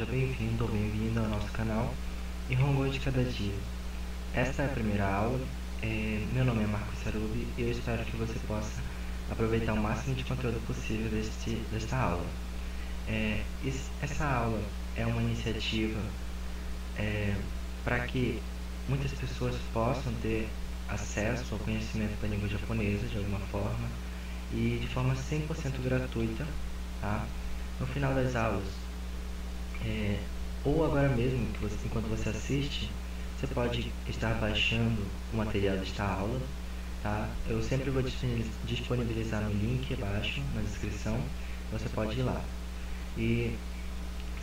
seja bem-vindo ou bem-vinda ao nosso canal Nihongo de Cada Dia. Esta é a primeira aula, meu nome é Marcos Sarubi e eu espero que você possa aproveitar o máximo de conteúdo possível desta aula. Essa aula é uma iniciativa para que muitas pessoas possam ter acesso ao conhecimento da língua japonesa de alguma forma e de forma 100% gratuita, tá? No final das aulas, ou agora mesmo, enquanto você assiste, você pode estar baixando o material desta aula, tá? Eu sempre vou disponibilizar no link abaixo, na descrição, você pode ir lá. E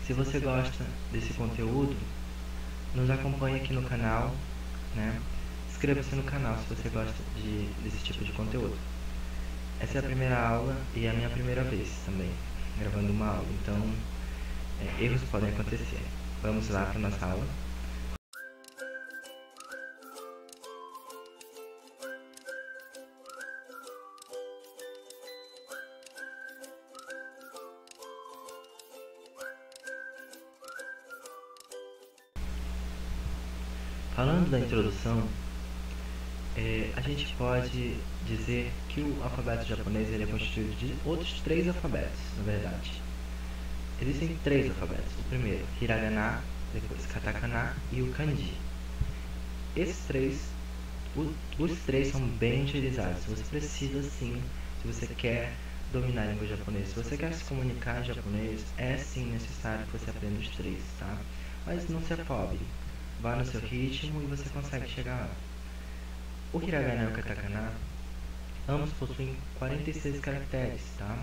se você gosta desse conteúdo, nos acompanhe aqui no canal, né? Inscreva-se no canal se você gosta desse tipo de conteúdo. Essa é a primeira aula e é a minha primeira vez também gravando uma aula, então erros podem acontecer. Vamos lá para a nossa aula. Falando da introdução, a gente pode dizer que o alfabeto japonês ele é constituído de outros 3 alfabetos, na verdade. Existem 3 alfabetos. O primeiro, hiragana, depois katakana e o kanji. Esses 3, os 3 são bem utilizados. Você precisa sim, se você quer dominar a língua japonesa, se você quer se comunicar em japonês, é sim necessário que você aprenda os 3, tá? Mas não se afobe. Vá no seu ritmo e você consegue chegar lá. O hiragana e o katakana, ambos possuem 46 caracteres, tá?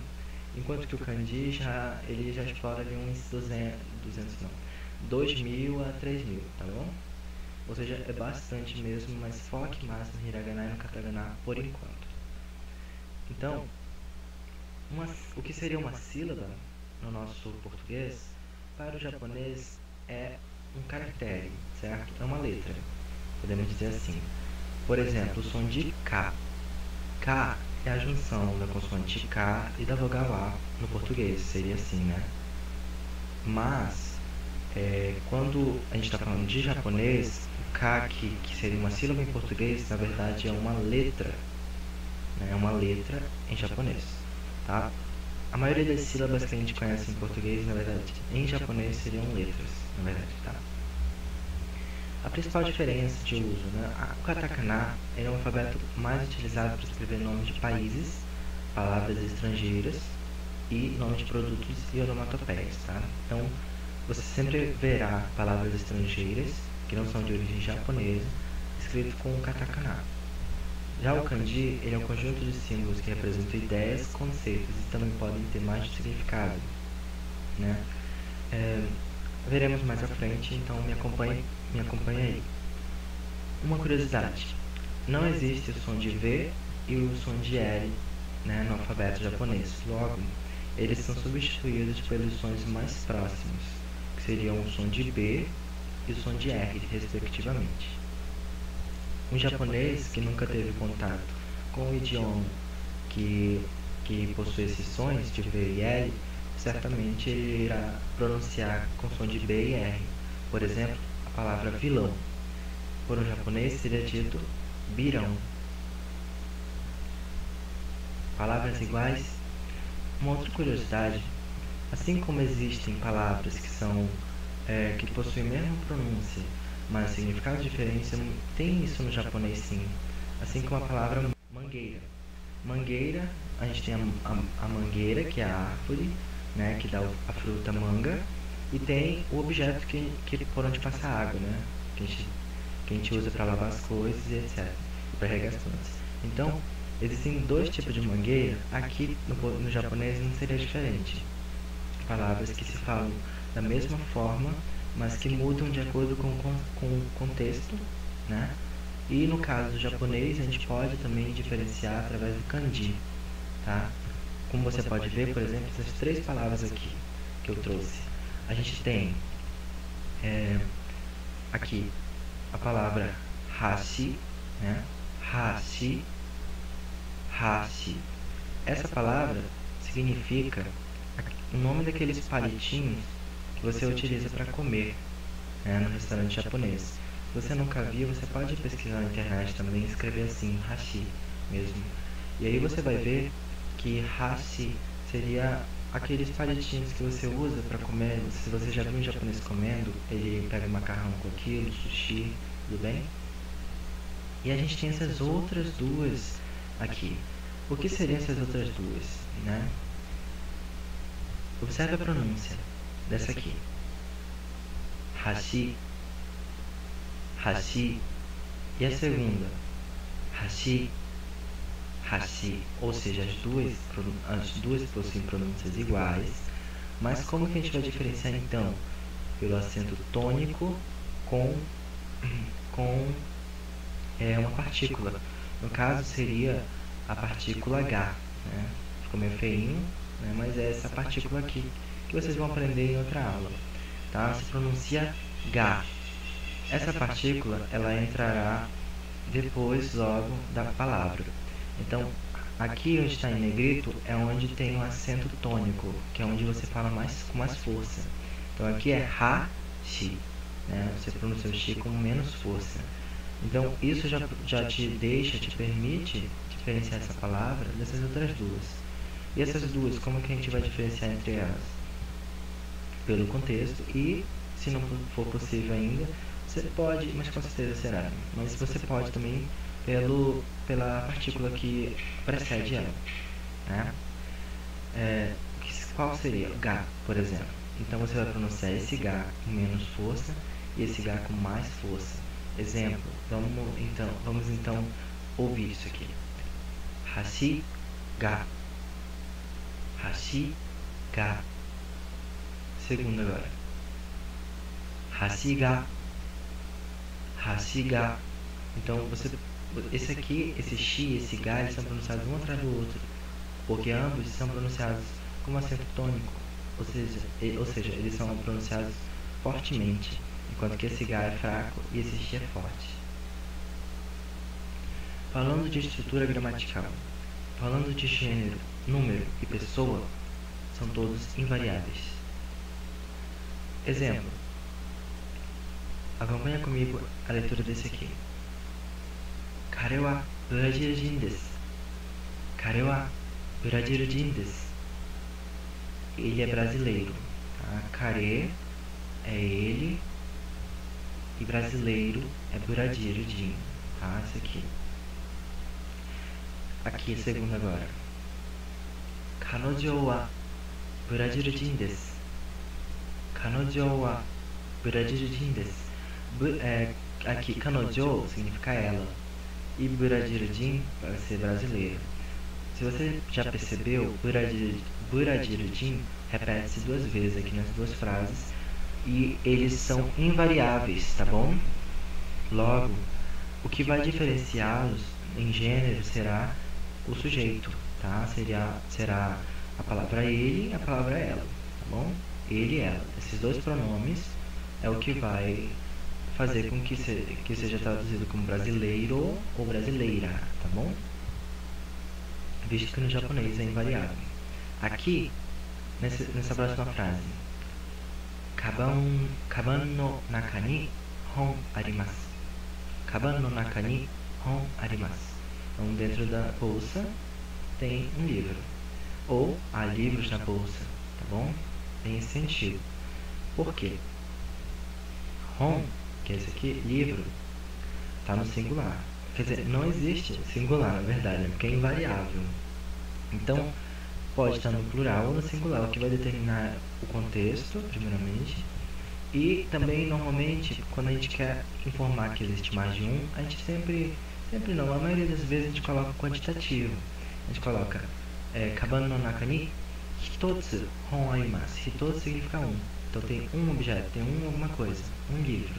Enquanto que o kanji ele já explora ali uns 2.000 a 3.000, tá bom? Ou seja, é bastante mesmo, mas foque mais no hiragana e no katakana por enquanto. Então, o que seria uma sílaba no nosso português, para o japonês é um caractere, certo? É uma letra, podemos dizer assim. Por exemplo, o som de K. K é a junção da consoante K e da vogal A no português, seria assim, né? Mas, quando a gente está falando de japonês, o K, que seria uma sílaba em português, na verdade é uma letra, né? É uma letra em japonês, tá? A maioria das sílabas que a gente conhece em português, na verdade, em japonês seriam letras, na verdade, tá? A principal diferença de uso, né? O katakana é um alfabeto mais utilizado para escrever nomes de países, palavras estrangeiras e nomes de produtos e onomatopeias, tá? Então, você sempre verá palavras estrangeiras, que não são de origem japonesa, escrito com o katakana. Já o kanji, ele é um conjunto de símbolos que representam ideias, conceitos e também podem ter mais de significado, né? Veremos mais à frente, então me acompanhe aí. Uma curiosidade, não existe o som de V e o som de L, né, no alfabeto japonês. Logo, eles são substituídos pelos sons mais próximos, que seriam o som de B e o som de R, respectivamente. Um japonês que nunca teve contato com o idioma que possui esses sons de V e L, certamente ele irá pronunciar com som de B e R. Por exemplo, a palavra vilão, por um japonês seria dito birão. Palavras iguais. Uma outra curiosidade, assim como existem palavras que possuem a mesma pronúncia, mas significados diferentes, tem isso no japonês sim. Assim como a palavra mangueira. Mangueira, a gente tem a mangueira, que é a árvore, né, que dá a fruta manga, e tem o objeto por onde passa a água, né, que a gente usa para lavar as coisas e etc, para regar as plantas. Então, existem 2 tipos de mangueira. Aqui no japonês não seria diferente. Palavras que se falam da mesma forma, mas que mudam de acordo com o contexto, né? E no caso do japonês, a gente pode também diferenciar através do kanji, tá? Como você pode ver, por exemplo, essas 3 palavras aqui que eu trouxe. A gente tem aqui a palavra hashi, né? Hashi. Hashi. Essa palavra significa o nome daqueles palitinhos que você utiliza para comer, né, no restaurante japonês. Se você nunca viu, você pode pesquisar na internet também e escrever assim, hashi mesmo. E aí você vai ver que hashi seria aqueles palitinhos que você usa para comer. Se você já viu um japonês comendo, ele pega macarrão com aquilo, sushi, tudo bem? E a gente tem essas outras duas aqui. O que seriam essas outras duas, né? Observe a pronúncia dessa aqui. Hashi, hashi. E a segunda, hashi, hashi. Ou seja, as duas possuem pronúncias iguais. Mas como que a gente vai diferenciar então? Pelo acento tônico com uma partícula. No caso seria a partícula H, né? Ficou meio feinho, né? Mas é essa partícula aqui que vocês vão aprender em outra aula, tá? Se pronuncia H. Essa partícula ela entrará depois logo da palavra. Então aqui onde está em negrito é onde tem o acento tônico, que é onde você fala com mais força. Então aqui é ha-shi, né? Você pronuncia o shi com menos força. Então isso já te permite diferenciar essa palavra dessas outras duas. E essas duas, como que a gente vai diferenciar entre elas? Pelo contexto e, se não for possível ainda, você pode, mas com certeza será, mas você pode também pela partícula que precede ela, né? Qual seria? H, por exemplo. Então você vai pronunciar esse H com menos força e esse H com mais força. Exemplo, vamos então ouvir isso aqui. Hashi ga. Hashi ga. Segundo agora. Hashi ga. Hashi ga. Então esse aqui, esse shi e esse ga, eles são pronunciados um atrás do outro, porque ambos são pronunciados com acento tônico, ou seja, eles são pronunciados fortemente, enquanto que esse H é fraco e esse X é forte. Falando de estrutura gramatical, falando de gênero, número e pessoa, são todos invariáveis. Exemplo, acompanha comigo a leitura desse aqui. Kare wa Brazil-jin desu. Kare wa Brazil-jin desu. Ele é brasileiro, tá? Kare é ele e brasileiro é Brazil-jin, tá? Esse aqui. Aqui, segundo agora. Kanojo wa Brazil-jin desu. Kanojo wa Brazil-jin desu. Aqui, kanojo significa ela e Brazil-jin vai ser brasileiro. Se você já percebeu, Brazil-jin repete-se duas vezes aqui nas duas frases e eles são invariáveis, tá bom? Logo, o que vai diferenciá-los em gênero será o sujeito, tá? Será a palavra ele e a palavra ela, tá bom? Ele e ela. Esses dois pronomes é o que vai fazer com que seja traduzido como brasileiro ou brasileira, tá bom? Visto que no japonês é invariável. Aqui, nessa próxima frase, Kaban no naka ni hon arimasu. Kaban no naka ni hon arimasu. Então, dentro da bolsa tem um livro. Ou há livros na bolsa, tá bom? Tem esse sentido. Por quê? Hon, que é esse aqui, livro, está no singular. Quer dizer, não existe singular, na verdade, porque é invariável. Então, pode estar no plural ou no singular, o que vai determinar o contexto, primeiramente. E também, normalmente, quando a gente quer informar que existe mais de um, a gente sempre não, a maioria das vezes a gente coloca quantitativo. A gente coloca Kaban no naka ni hitotsu hon arimasu. Hitotsu significa um. Então tem um objeto, tem alguma coisa, um livro.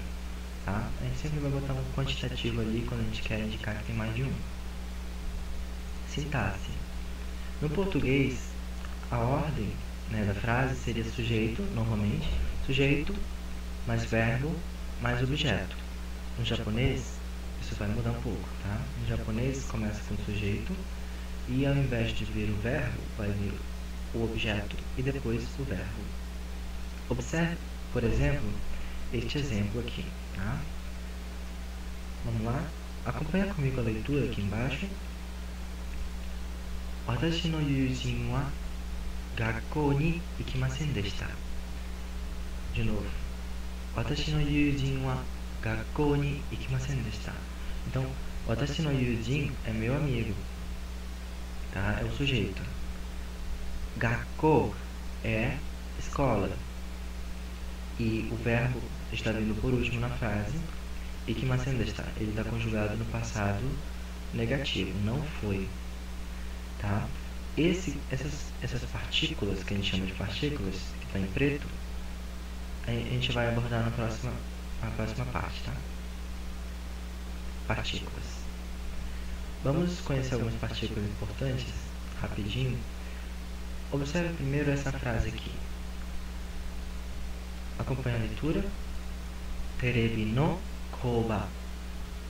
Tá? A gente sempre vai botar um quantitativo ali quando a gente quer indicar que tem mais de um. Sintaxe. No português, a ordem, né, da frase seria sujeito, normalmente. Sujeito, mais verbo, mais objeto. No japonês, isso vai mudar um pouco, tá? No japonês, começa com sujeito e ao invés de vir o verbo, vai vir o objeto e depois o verbo. Observe, por exemplo, este exemplo aqui, tá? Vamos lá? Acompanha comigo a leitura aqui embaixo. Watashi no yujin wa gakkou ni ikimasen deshita. De novo. Watashi no yujin wa gakkou ni ikimasen deshita. Então, watashi no yujin é meu amigo, tá? É o sujeito. Gakkou é escola. E o verbo está vindo por último na frase. Ikimasen deshita. Ele está conjugado no passado negativo. Não foi. Tá? Essas partículas, que a gente chama de partículas, que está em preto, a gente vai abordar na próxima parte, tá? Partículas. Vamos conhecer algumas partículas importantes, rapidinho. Observe primeiro essa frase aqui. Acompanhe a leitura. Terebi no koba.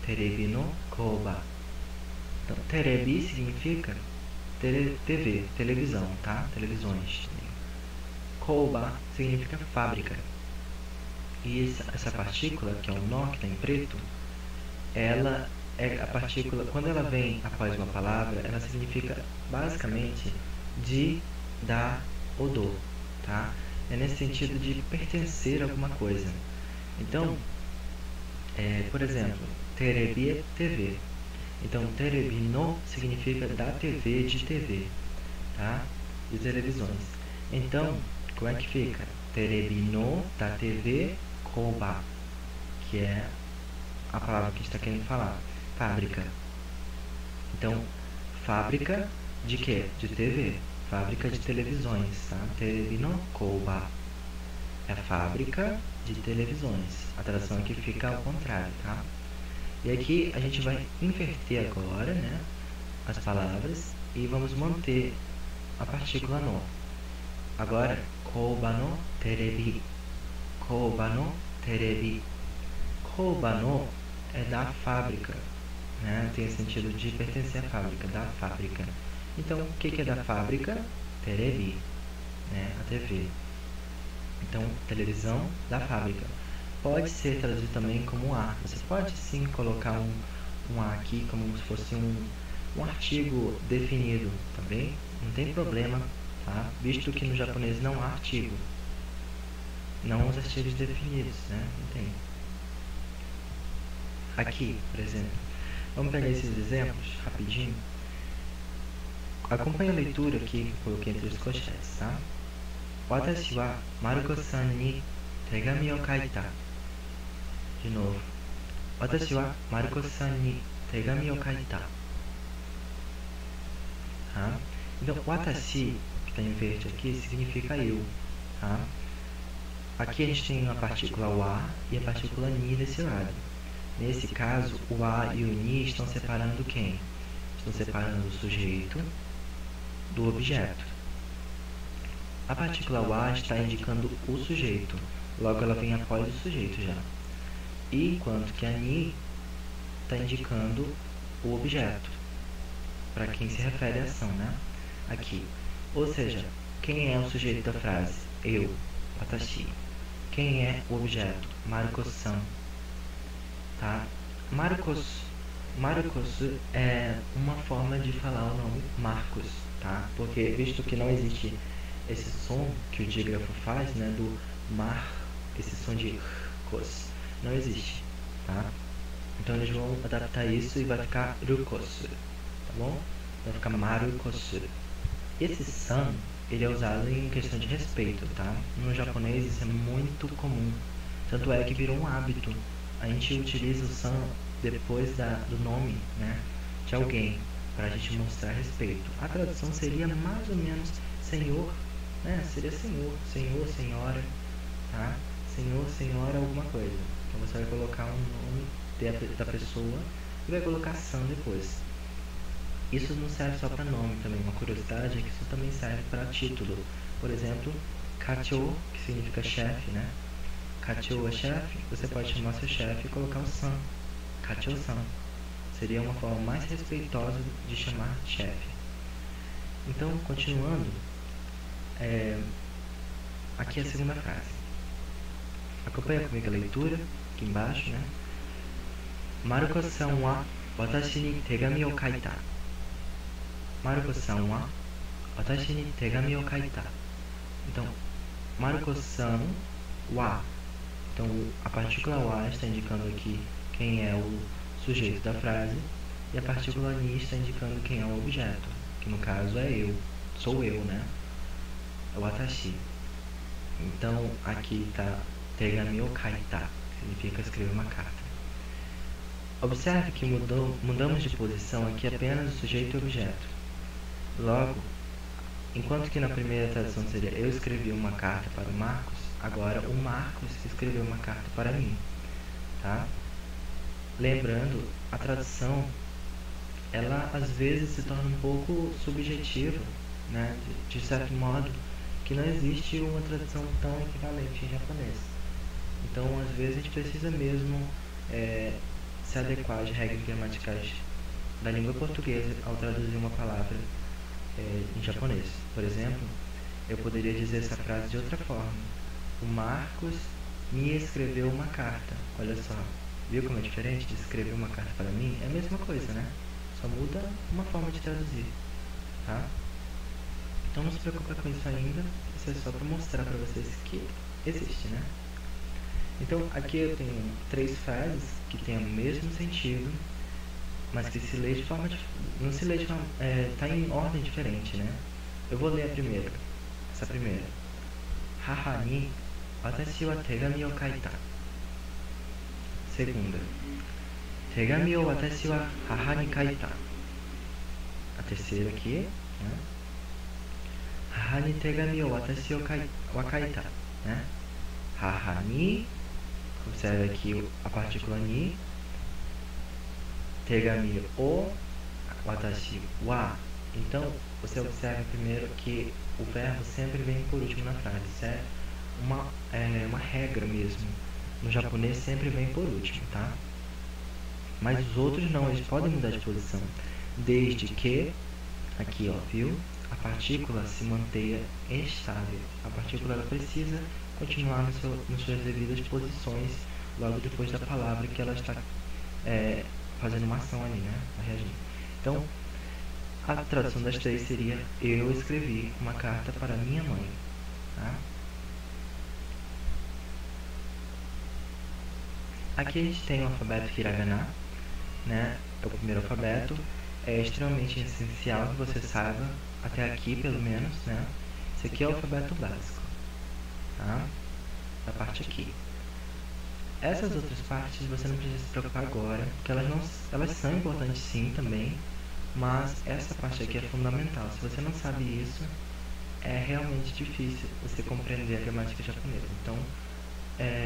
Terebi no koba. Então, terebi significa TV, televisão, tá? Televisões. Koba significa fábrica. E essa partícula, que é o nó, que está em preto, ela é a partícula, quando ela vem após uma palavra, ela significa basicamente de, da ou do, tá? É nesse sentido de pertencer a alguma coisa. Então, por exemplo, terebi é TV. Então, terebi no significa da TV, de TV, tá? De televisões. Então, como é que fica? Terebi no da TV koba, que é a palavra que a gente está querendo falar. Fábrica. Então, fábrica de quê? De TV. Fábrica de televisões, tá? Terebi no koba é a fábrica de televisões. A tradução aqui fica ao contrário, tá? E aqui a gente vai inverter agora, né, as palavras e vamos manter a partícula no. Agora, koba no terebi. Koba no terebi. Koba no é da fábrica, né? Tem o sentido de pertencer à fábrica, da fábrica. Então, o que é da fábrica? Terebi, né? A TV. Então, televisão da fábrica. Pode ser traduzido também como A. Você pode sim colocar um A aqui como se fosse um artigo definido, tá bem? Não tem problema, tá? Visto que no japonês não há artigo. Não os artigos definidos, né? Não tem. Aqui, por exemplo. Vamos pegar esses exemplos rapidinho. Acompanhe a leitura aqui que eu coloquei entre os colchetes, tá? Watashi wa Maruko-san ni tegami o kaita. De novo. Watashi wa Maruko-san ni tegami o kaita. Tá? Então, watashi, que está em verde aqui, significa eu. Tá? Aqui a gente tem a partícula wa e a partícula ni desse lado. Nesse caso, o a e o ni estão separando quem? Estão separando o sujeito do objeto. A partícula wa está indicando o sujeito, logo ela vem após o sujeito já. Enquanto que a ni está indicando o objeto, para quem se refere à ação, né? Aqui. Ou seja, quem é o sujeito da frase? Eu, watashi. Quem é o objeto? Maruko-san. Tá? Marcos é uma forma de falar o nome Marcos, tá? Porque visto que não existe esse som que o dígrafo faz, né, do mar, esse som de cos, não existe, tá? Então eles vão adaptar isso e vai ficar rukosu, tá bom? Vai ficar marukosu. Esse san, ele é usado em questão de respeito, tá? No japonês isso é muito comum, tanto é que virou um hábito. A gente utiliza o san depois do nome, né, de alguém, para a gente mostrar respeito. A tradução seria mais ou menos senhor, né? Seria senhor, senhora, tá? Senhor, senhora, alguma coisa. Então você vai colocar um nome da pessoa e vai colocar san depois. Isso não serve só para nome também. Uma curiosidade é que isso também serve para título. Por exemplo, kachou, que significa chefe, né? Kachou é chefe, você pode chamar seu chefe e colocar o san. Kachou-san. Seria uma forma mais respeitosa de chamar chefe. Então, continuando, aqui é a segunda frase. Acompanha comigo a leitura, aqui embaixo, né? Maruko-san wa watashi ni tegami o kaita. Maruko-san wa watashi ni tegami o kaita. Então, Maruko-san wa. Então, a partícula wa está indicando aqui quem é o sujeito da frase. E a partícula ni está indicando quem é o objeto. Que no caso é eu. Sou eu, né? É o watashi. Então, aqui está tegami o kaita. Significa escrever uma carta. Observe que mudamos de posição aqui apenas o sujeito e o objeto. Logo, enquanto que na primeira tradução seria eu escrevi uma carta para o Marcos, agora o Marcos escreveu uma carta para mim. Tá? Lembrando, a tradução, ela às vezes se torna um pouco subjetiva, né? De certo modo, que não existe uma tradução tão equivalente em japonês. Então, às vezes, a gente precisa mesmo se adequar às regras gramaticais da língua portuguesa ao traduzir uma palavra em japonês. Por exemplo, eu poderia dizer essa frase de outra forma. O Marcos me escreveu uma carta. Olha só, viu como é diferente de escrever uma carta para mim? É a mesma coisa, né? Só muda uma forma de traduzir, tá? Então não se preocupe com isso ainda. Isso é só para mostrar para vocês que existe, né? Então, aqui eu tenho 3 frases que têm o mesmo sentido, mas que se lê de forma não se lê de forma, tá em ordem diferente, né? Eu vou ler a primeira. Essa primeira. Haha ni watashi wa tegami o kaita. Segunda. Tegami o watashi wa haha ni kaita. A terceira aqui, né? Haha ni tegami o watashi wa kaita, né? Haha ni. Observe aqui a partícula ni. Tegami o watashi wa. Então, você observa primeiro que o verbo sempre vem por último na frase. Isso é uma regra mesmo. No japonês sempre vem por último, tá? Mas os outros não, eles podem mudar de posição. Desde que, aqui ó, viu? A partícula se mantenha estável. A partícula ela precisa continuar nas suas devidas posições logo depois da palavra que ela está fazendo uma ação ali, né? Reagindo. Então, a tradução das 3 seria: eu escrevi uma carta para minha mãe. Tá? Aqui a gente tem o alfabeto hiragana, né? É o primeiro alfabeto. É extremamente essencial que você saiba, até aqui pelo menos, né? Esse aqui é o alfabeto básico, tá? Da parte aqui. Essas outras partes você não precisa se preocupar agora, porque elas são importantes sim também, mas essa parte aqui é fundamental. Se você não sabe isso, é realmente difícil você compreender a gramática japonesa. Então,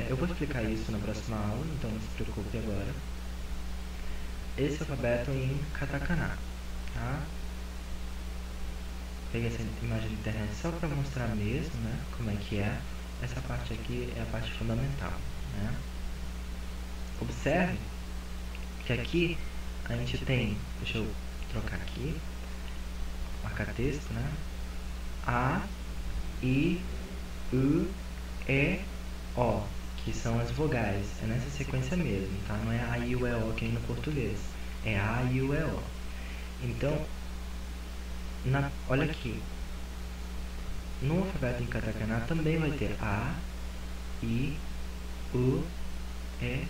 eu vou explicar isso na próxima aula, então não se preocupe agora. Esse alfabeto em katakana, tá? Peguei essa imagem da internet só para mostrar mesmo, né, como é que é. Essa parte aqui é a parte fundamental, né? Observe que aqui a gente tem, deixa eu trocar aqui, marcar texto, né? A, I, U, E, O, que são as vogais. É nessa sequência mesmo, tá? Não é A, I, U, E, O que nem no português. É A, I, U, E, O. Então, olha aqui. No alfabeto em katakana também vai ter A, I, U, E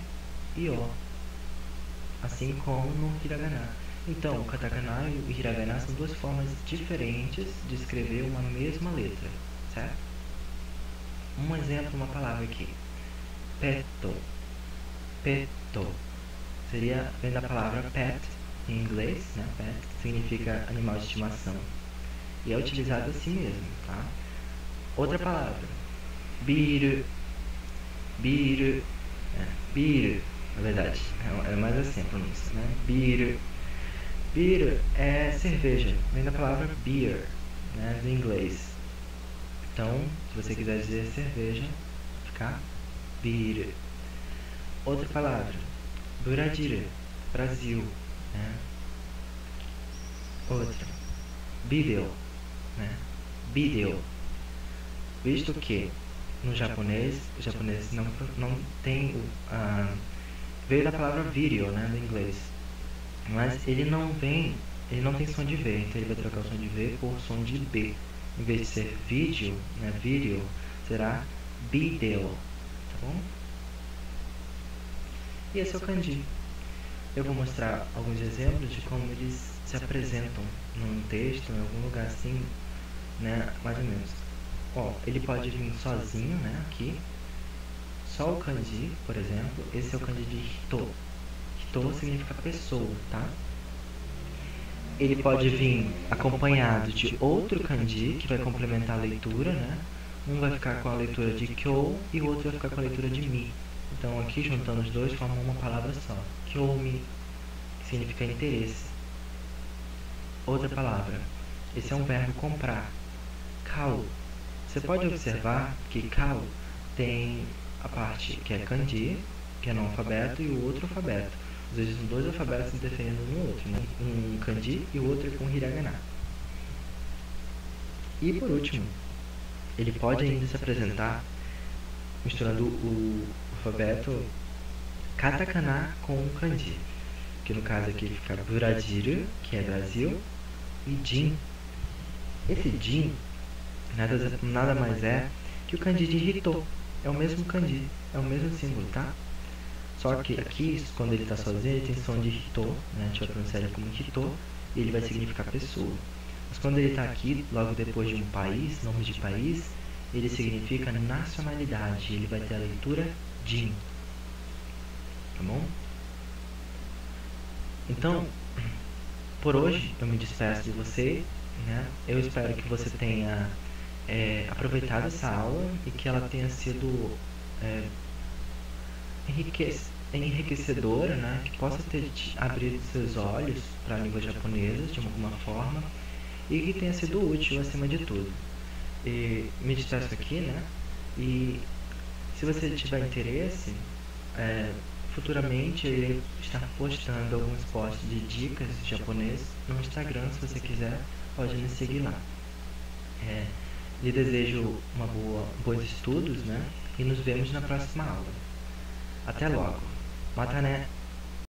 e O. Assim como no hiragana. Então, o katakana e o hiragana são 2 formas diferentes de escrever uma mesma letra, certo? Um exemplo, uma palavra aqui. Petto. Petto. Vem da palavra pet, em inglês, né? Pet significa animal de estimação. E é utilizado assim mesmo, tá? Outra palavra. Biru. Biru. Biru, na verdade. É mais assim a pronúncia, né? Biru. Biru é cerveja. Vem da palavra beer, né? Do inglês. Então, se você quiser dizer cerveja, vai ficar biru. Outra palavra. Brasil. Brasil, né? Outra. Bideu, né? Bideu. Visto que no japonês, o japonês não tem veio da palavra video, né, do inglês, mas ele não tem som de V, então ele vai trocar o som de V por som de B. Em vez de ser vídeo, né, video, será video, tá bom? E esse é o kanji. Eu vou mostrar alguns exemplos de como eles se apresentam num texto, em algum lugar assim, né, mais ou menos. Ó, ele pode vir sozinho, né, aqui. Só o kanji, por exemplo, esse é o kanji de hito. Hito significa pessoa, tá? Ele pode vir acompanhado de outro kanji que vai complementar a leitura, né? Um vai ficar com a leitura de kyo e o outro vai ficar com a leitura de mi. Então aqui juntando os dois formam uma palavra só. Kyomi, que significa interesse. Outra palavra. Esse é um verbo comprar. Kao. Você pode observar que kao tem a parte que é kanji, que é no alfabeto, e o outro alfabeto. Às vezes são dois alfabetos se defendendo um no outro, né? Um kanji e o outro com hiragana. E por último, ele pode ainda se apresentar misturando o alfabeto katakana com o kanji, que no caso aqui fica Brasil, que é Brasil, e Jin. Esse Jin nada mais é que o kanji de Hito. É o mesmo kanji, é o mesmo símbolo, tá? Só que aqui, quando ele está sozinho, ele tem som de Hito, né? A gente vai pronunciar ele como Hito, e ele vai significar pessoa. Mas quando ele está aqui, logo depois de um país, nome de país, ele significa nacionalidade, ele vai ter a leitura Jin. Tá bom? Então, por hoje, eu me despeço de você, né? Eu espero que você tenha aproveitado essa aula e que ela tenha sido enriquecedora, né? Que possa ter abrido seus olhos para a língua japonesa de alguma forma e que tenha sido útil acima de tudo. E me despeço aqui, né? E se você tiver interesse, futuramente eu irei estar postando alguns posts de dicas de japonês no Instagram. Se você quiser, pode me seguir lá. Lhe desejo bons estudos, né? E nos vemos na próxima aula. Até logo. Mata né?